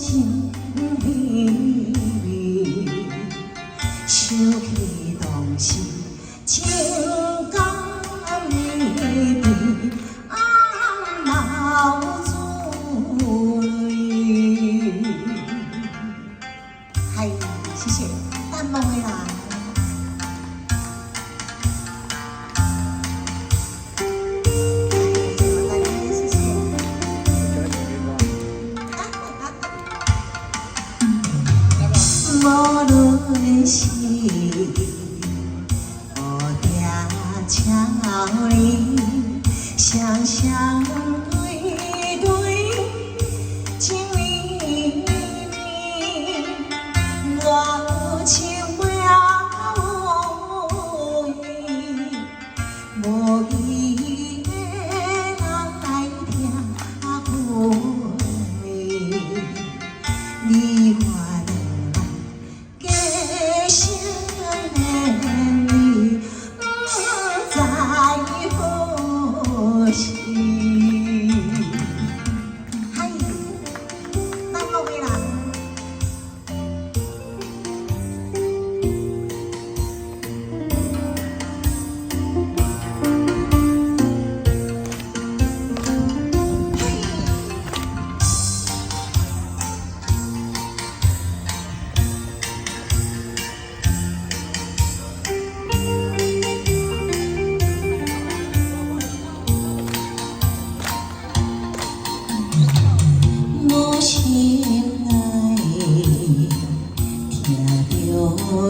心里，想起当时情感绵绵，流水。嗨，谢谢，淡梦的啦。 无论是乌蝶俏里，双双对对，情绵绵，我有情袂后悔，无伊的来听会，你我。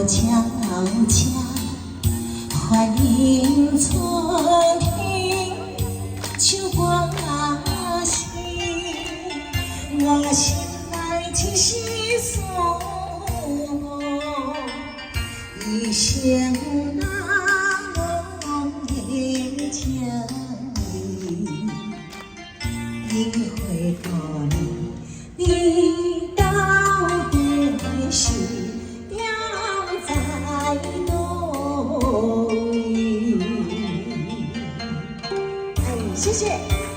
悄悄欢迎春天，唱歌声，我心内一丝酸，一生难忘的情意，因回到你，你到底是？ 谢谢。